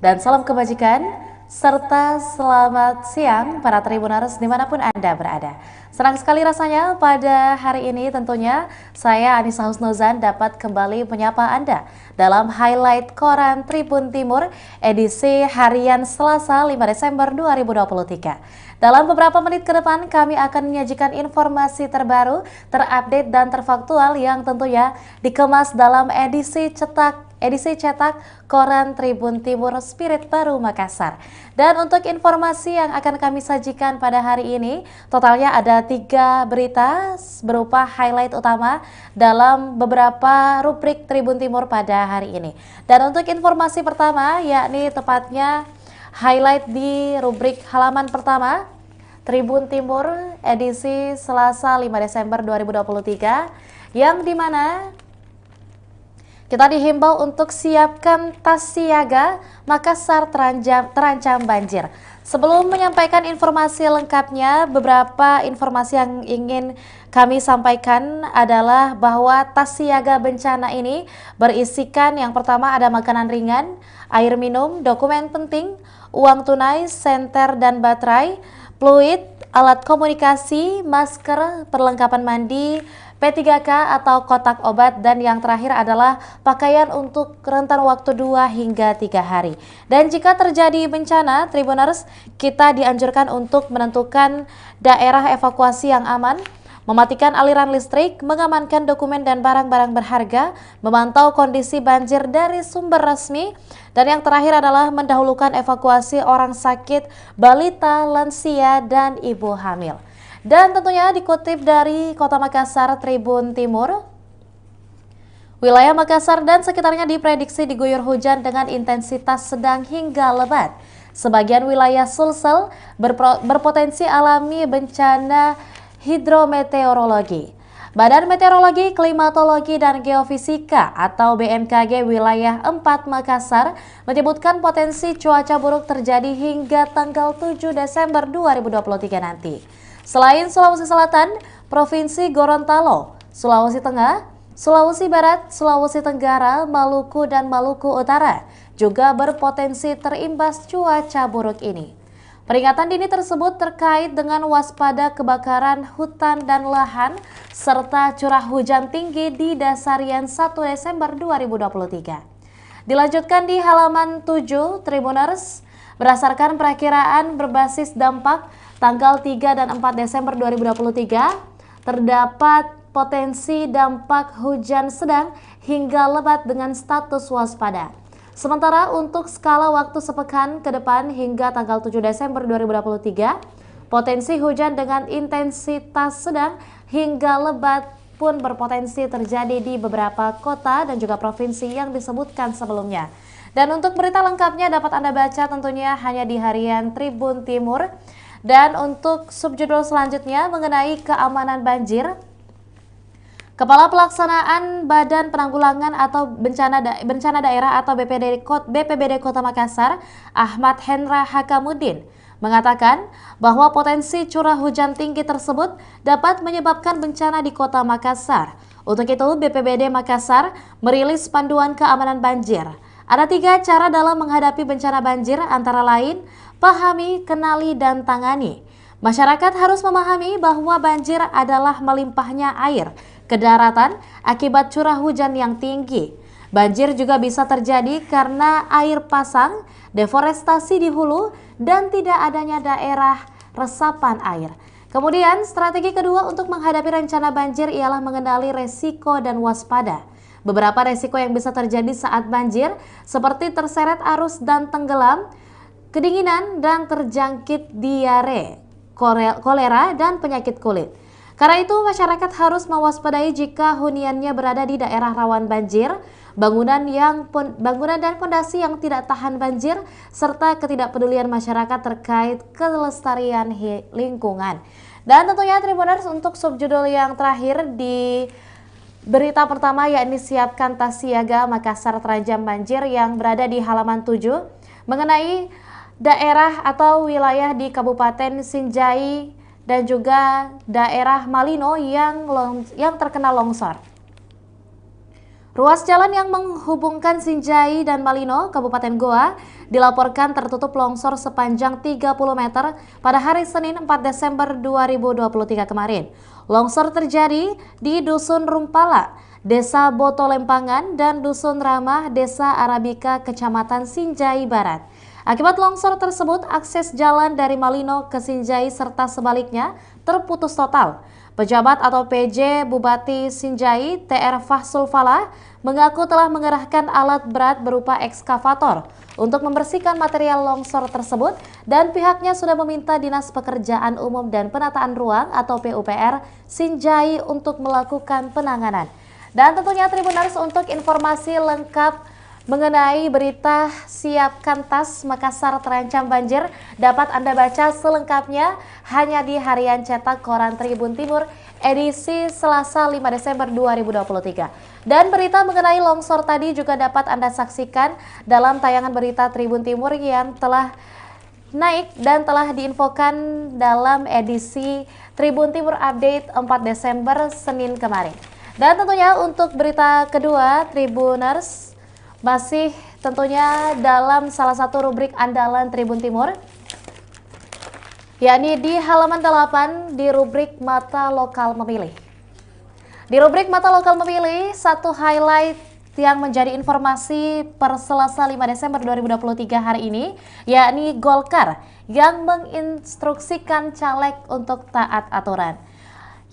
dan salam kebajikan, serta selamat siang para Tribuners dimanapun Anda berada. Senang sekali rasanya pada hari ini tentunya saya Anissa Husnuzan dapat kembali menyapa Anda dalam highlight Koran Tribun Timur edisi harian Selasa 5 Desember 2023. Dalam beberapa menit ke depan kami akan menyajikan informasi terbaru, terupdate dan terfaktual yang tentunya dikemas dalam edisi cetak Koran Tribun Timur Spirit Baru Makassar. Dan untuk informasi yang akan kami sajikan pada hari ini, totalnya ada 3 berita berupa highlight utama dalam beberapa rubrik Tribun Timur pada hari ini. Dan untuk informasi pertama, yakni tepatnya highlight di rubrik halaman pertama Tribun Timur edisi Selasa 5 Desember 2023, yang dimana kita dihimbau untuk siapkan tas siaga, Makassar terancam banjir. Sebelum menyampaikan informasi lengkapnya, beberapa informasi yang ingin kami sampaikan adalah bahwa tas siaga bencana ini berisikan yang pertama ada makanan ringan, air minum, dokumen penting, uang tunai, senter dan baterai, fluid, alat komunikasi, masker, perlengkapan mandi, P3K atau kotak obat, dan yang terakhir adalah pakaian untuk rentan waktu 2 hingga 3 hari. Dan jika terjadi bencana, Tribuners, kita dianjurkan untuk menentukan daerah evakuasi yang aman, mematikan aliran listrik, mengamankan dokumen dan barang-barang berharga, memantau kondisi banjir dari sumber resmi, dan yang terakhir adalah mendahulukan evakuasi orang sakit, balita, lansia, dan ibu hamil. Dan tentunya dikutip dari Kota Makassar Tribun Timur, wilayah Makassar dan sekitarnya diprediksi diguyur hujan dengan intensitas sedang hingga lebat. Sebagian wilayah Sulsel berpotensi alami bencana hidrometeorologi. Badan Meteorologi, Klimatologi, dan Geofisika atau BMKG wilayah 4 Makassar menyebutkan potensi cuaca buruk terjadi hingga tanggal 7 Desember 2023 nanti. Selain Sulawesi Selatan, Provinsi Gorontalo, Sulawesi Tengah, Sulawesi Barat, Sulawesi Tenggara, Maluku, dan Maluku Utara juga berpotensi terimbas cuaca buruk ini. Peringatan dini tersebut terkait dengan waspada kebakaran hutan dan lahan serta curah hujan tinggi di dasarian 1 Desember 2023. Dilanjutkan di halaman 7 Tribuners, berdasarkan perakiraan berbasis dampak tanggal 3 dan 4 Desember 2023, terdapat potensi dampak hujan sedang hingga lebat dengan status waspada. Sementara untuk skala waktu sepekan ke depan hingga tanggal 7 Desember 2023, potensi hujan dengan intensitas sedang hingga lebat pun berpotensi terjadi di beberapa kota dan juga provinsi yang disebutkan sebelumnya. Dan untuk berita lengkapnya dapat Anda baca tentunya hanya di harian Tribun Timur. Dan untuk subjudul selanjutnya mengenai keamanan banjir, Kepala Pelaksanaan Badan Penanggulangan atau Bencana Daerah atau BPBD Kota Makassar, Ahmad Hendra Hakamuddin, mengatakan bahwa potensi curah hujan tinggi tersebut dapat menyebabkan bencana di Kota Makassar. Untuk itu, BPBD Makassar merilis panduan keamanan banjir. Ada 3 cara dalam menghadapi bencana banjir, antara lain pahami, kenali, dan tangani. Masyarakat harus memahami bahwa banjir adalah melimpahnya air ke daratan akibat curah hujan yang tinggi. Banjir juga bisa terjadi karena air pasang, deforestasi di hulu, dan tidak adanya daerah resapan air. Kemudian, strategi kedua untuk menghadapi rencana banjir ialah mengenali resiko dan waspada. Beberapa resiko yang bisa terjadi saat banjir seperti terseret arus dan tenggelam, kedinginan, dan terjangkit diare, kolera, dan penyakit kulit. Karena itu, masyarakat harus mewaspadai jika huniannya berada di daerah rawan banjir, bangunan dan fondasi yang tidak tahan banjir, serta ketidakpedulian masyarakat terkait kelestarian lingkungan. Dan tentunya Tribuners, untuk subjudul yang terakhir di berita pertama yakni siapkan tas siaga Makassar terancam banjir, yang berada di halaman 7 mengenai daerah atau wilayah di Kabupaten Sinjai dan juga daerah Malino yang terkena longsor. Ruas jalan yang menghubungkan Sinjai dan Malino, Kabupaten Goa, dilaporkan tertutup longsor sepanjang 30 meter pada hari Senin 4 Desember 2023 kemarin. Longsor terjadi di Dusun Rumpala, Desa Botolempangan, dan Dusun Ramah, Desa Arabika, Kecamatan Sinjai Barat. Akibat longsor tersebut, akses jalan dari Malino ke Sinjai serta sebaliknya terputus total. Pejabat atau PJ Bupati Sinjai, TR Fahsul Falah, mengaku telah mengerahkan alat berat berupa ekskavator untuk membersihkan material longsor tersebut dan pihaknya sudah meminta Dinas Pekerjaan Umum dan Penataan Ruang atau PUPR Sinjai untuk melakukan penanganan. Dan tentunya Tribuners, untuk informasi lengkap mengenai berita siapkan tas Makassar terancam banjir dapat Anda baca selengkapnya hanya di Harian Cetak Koran Tribun Timur edisi Selasa 5 Desember 2023. Dan berita mengenai longsor tadi juga dapat Anda saksikan dalam tayangan berita Tribun Timur yang telah naik dan telah diinfokan dalam edisi Tribun Timur Update 4 Desember Senin kemarin. Dan tentunya untuk berita kedua Tribuners, masih tentunya dalam salah satu rubrik andalan Tribun Timur, yakni di halaman 8 di rubrik Mata Lokal Memilih. Di rubrik Mata Lokal Memilih, satu highlight yang menjadi informasi per Selasa 5 Desember 2023 hari ini, yakni Golkar yang menginstruksikan caleg untuk taat aturan.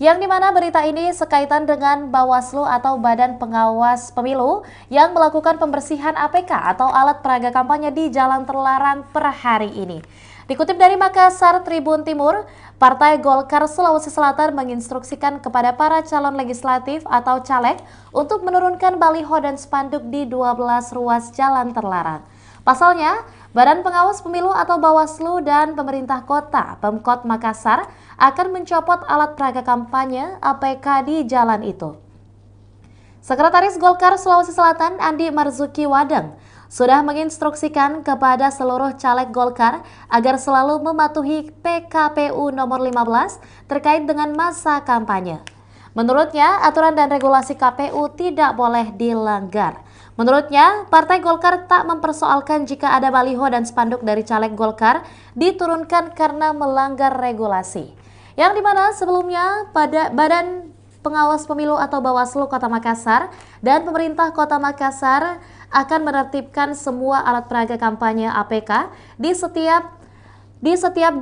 Yang dimana berita ini sekaitan dengan Bawaslu atau Badan Pengawas Pemilu yang melakukan pembersihan APK atau alat peraga kampanye di jalan terlarang per hari ini. Dikutip dari Makassar Tribun Timur, Partai Golkar Sulawesi Selatan menginstruksikan kepada para calon legislatif atau caleg untuk menurunkan baliho dan spanduk di 12 ruas jalan terlarang. Pasalnya, Badan Pengawas Pemilu atau Bawaslu dan pemerintah kota Pemkot Makassar akan mencopot alat peraga kampanye APK di jalan itu. Sekretaris Golkar Sulawesi Selatan Andi Marzuki Wadeng sudah menginstruksikan kepada seluruh caleg Golkar agar selalu mematuhi PKPU nomor 15 terkait dengan masa kampanye. Menurutnya, aturan dan regulasi KPU tidak boleh dilanggar. Menurutnya, Partai Golkar tak mempersoalkan jika ada baliho dan spanduk dari caleg Golkar diturunkan karena melanggar regulasi. Yang dimana sebelumnya pada Badan Pengawas Pemilu atau Bawaslu Kota Makassar dan pemerintah Kota Makassar akan menertibkan semua alat peraga kampanye APK di setiap 12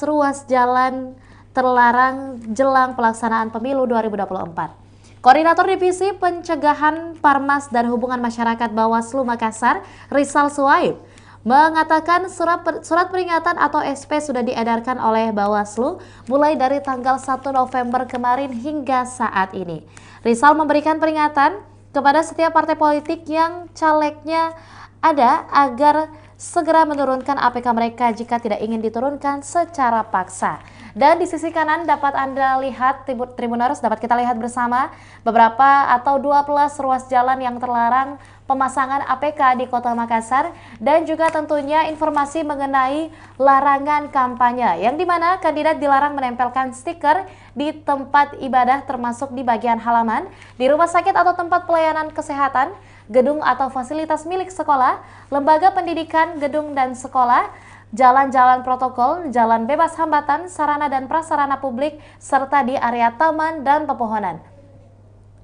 ruas jalan terlarang jelang pelaksanaan pemilu 2024. Koordinator Divisi Pencegahan Parmas dan Hubungan Masyarakat Bawaslu Makassar, Rizal Suaib, mengatakan surat peringatan atau SP sudah diedarkan oleh Bawaslu mulai dari tanggal 1 November kemarin hingga saat ini. Rizal memberikan peringatan kepada setiap partai politik yang calegnya ada agar segera menurunkan APK mereka jika tidak ingin diturunkan secara paksa. Dan di sisi kanan dapat Anda lihat, Tribuners, dapat kita lihat bersama beberapa atau 12 ruas jalan yang terlarang pemasangan APK di Kota Makassar dan juga tentunya informasi mengenai larangan kampanye yang dimana kandidat dilarang menempelkan stiker di tempat ibadah termasuk di bagian halaman, di rumah sakit atau tempat pelayanan kesehatan, gedung atau fasilitas milik sekolah, lembaga pendidikan, gedung dan sekolah, jalan-jalan protokol, jalan bebas hambatan, sarana dan prasarana publik, serta di area taman dan pepohonan.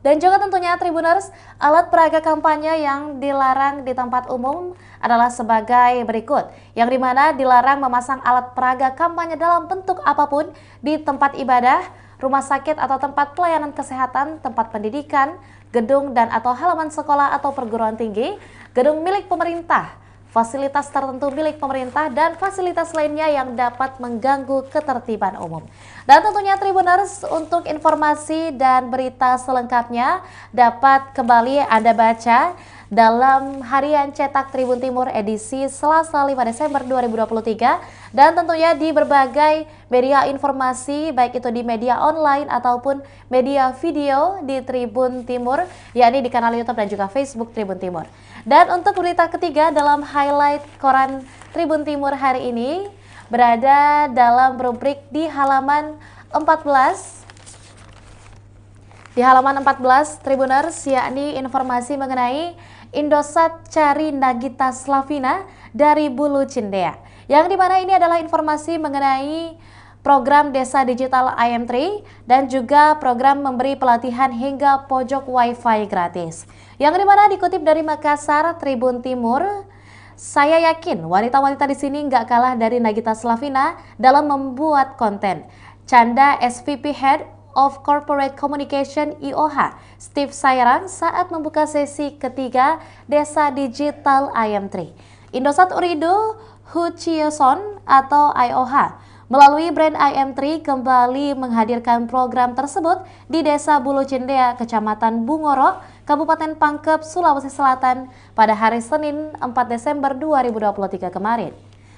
Dan juga tentunya Tribuners, alat peraga kampanye yang dilarang di tempat umum adalah sebagai berikut, yang dimana dilarang memasang alat peraga kampanye dalam bentuk apapun di tempat ibadah, rumah sakit atau tempat pelayanan kesehatan, tempat pendidikan, gedung dan atau halaman sekolah atau perguruan tinggi, gedung milik pemerintah, fasilitas tertentu milik pemerintah, dan fasilitas lainnya yang dapat mengganggu ketertiban umum. Dan tentunya Tribuners, untuk informasi dan berita selengkapnya dapat kembali Anda baca dalam Harian Cetak Tribun Timur edisi Selasa 5 Desember 2023 dan tentunya di berbagai media informasi baik itu di media online ataupun media video di Tribun Timur, yakni di kanal YouTube dan juga Facebook Tribun Timur. Dan untuk berita ketiga dalam highlight koran Tribun Timur hari ini berada dalam rubrik di halaman 14, Di halaman 14 Tribuners, yakni informasi mengenai Indosat cari Nagita Slavina dari Bulu Cindea. Yang dimana ini adalah informasi mengenai program Desa Digital IM3 dan juga program memberi pelatihan hingga pojok wifi gratis. Yang dimana dikutip dari Makassar, Tribun Timur, saya yakin wanita-wanita di sini nggak kalah dari Nagita Slavina dalam membuat konten. Canda SVP Head of Corporate Communication IOH, Steve Sairang saat membuka sesi ketiga Desa Digital IM3. Indosat Uridu Huchioson atau IOH melalui brand IM3 kembali menghadirkan program tersebut di Desa Bulu Cindea, Kecamatan Bungoro, Kabupaten Pangkep, Sulawesi Selatan pada hari Senin 4 Desember 2023 kemarin.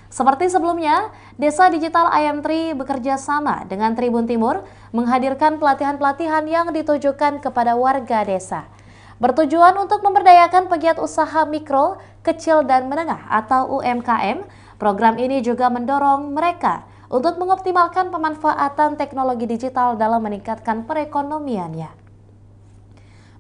Seperti sebelumnya, Desa Digital IM3 bekerja sama dengan Tribun Timur menghadirkan pelatihan-pelatihan yang ditujukan kepada warga desa. Bertujuan untuk memberdayakan pegiat usaha mikro, kecil dan menengah atau UMKM, program ini juga mendorong mereka untuk mengoptimalkan pemanfaatan teknologi digital dalam meningkatkan perekonomiannya.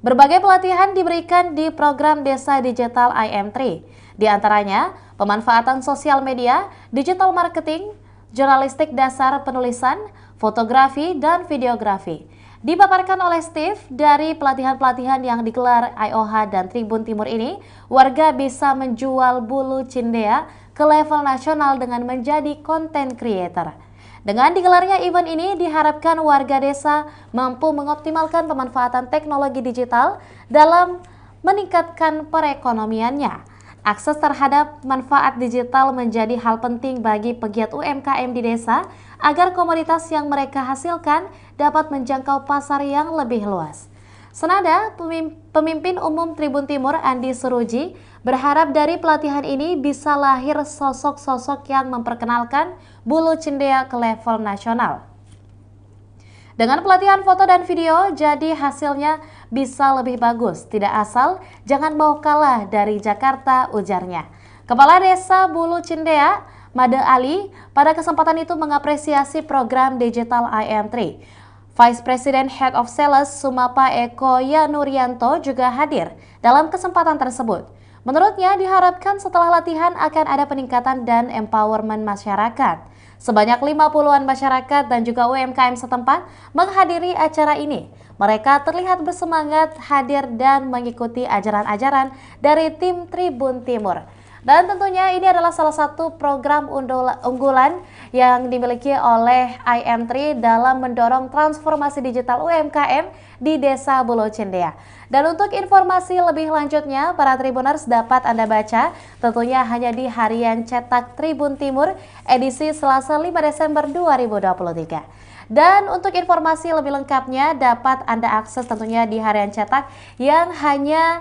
Berbagai pelatihan diberikan di program Desa Digital IM3, di antaranya pemanfaatan sosial media, digital marketing, jurnalistik dasar penulisan, fotografi, dan videografi. Dipaparkan oleh Steve, dari pelatihan-pelatihan yang digelar IOH dan Tribun Timur ini, warga bisa menjual bulu cindea ke level nasional dengan menjadi content creator. Dengan digelarnya event ini, diharapkan warga desa mampu mengoptimalkan pemanfaatan teknologi digital dalam meningkatkan perekonomiannya. Akses terhadap manfaat digital menjadi hal penting bagi pegiat UMKM di desa agar komoditas yang mereka hasilkan dapat menjangkau pasar yang lebih luas. Senada, pemimpin umum Tribun Timur Andi Suruji berharap dari pelatihan ini bisa lahir sosok-sosok yang memperkenalkan bulu cindea ke level nasional. Dengan pelatihan foto dan video, jadi hasilnya bisa lebih bagus. Tidak asal, jangan mau kalah dari Jakarta, ujarnya. Kepala Desa Bulu Cindea, Made Ali, pada kesempatan itu mengapresiasi program Digital IM3. Vice President Head of Sales Sumapa Eko Yanurianto juga hadir dalam kesempatan tersebut. Menurutnya, diharapkan setelah latihan akan ada peningkatan dan empowerment masyarakat. Sebanyak 50-an masyarakat dan juga UMKM setempat menghadiri acara ini. Mereka terlihat bersemangat hadir dan mengikuti ajaran-ajaran dari tim Tribun Timur. Dan tentunya ini adalah salah satu program unggulan yang dimiliki oleh IM3 dalam mendorong transformasi digital UMKM di Desa Bulu Cindea. Dan untuk informasi lebih lanjutnya, para Tribuners dapat Anda baca tentunya hanya di Harian Cetak Tribun Timur edisi Selasa 5 Desember 2023. Dan untuk informasi lebih lengkapnya dapat Anda akses tentunya di Harian Cetak yang hanya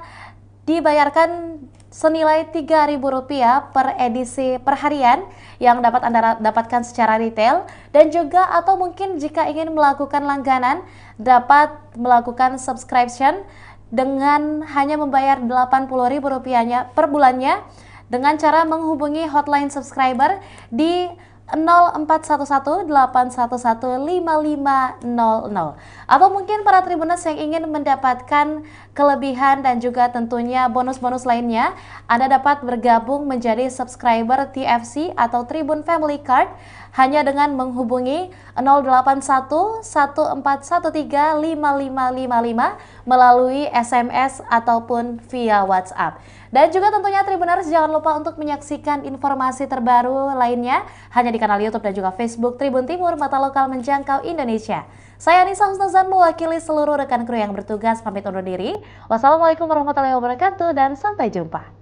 dibayarkan senilai Rp3.000 per edisi per harian yang dapat Anda dapatkan secara retail, dan juga atau mungkin jika ingin melakukan langganan dapat melakukan subscription dengan hanya membayar Rp80.000 per bulannya dengan cara menghubungi hotline subscriber di 0411-811-5500. Atau mungkin para Tribuners yang ingin mendapatkan kelebihan dan juga tentunya bonus-bonus lainnya, Anda dapat bergabung menjadi subscriber TFC atau Tribun Family Card hanya dengan menghubungi 081-1413-5555 melalui SMS ataupun via WhatsApp. Dan juga tentunya Tribuners jangan lupa untuk menyaksikan informasi terbaru lainnya hanya di kanal YouTube dan juga Facebook Tribun Timur, Mata Lokal Menjangkau Indonesia. Saya Anissa Husnuzan mewakili seluruh rekan kru yang bertugas pamit undur diri. Wassalamualaikum warahmatullahi wabarakatuh dan sampai jumpa.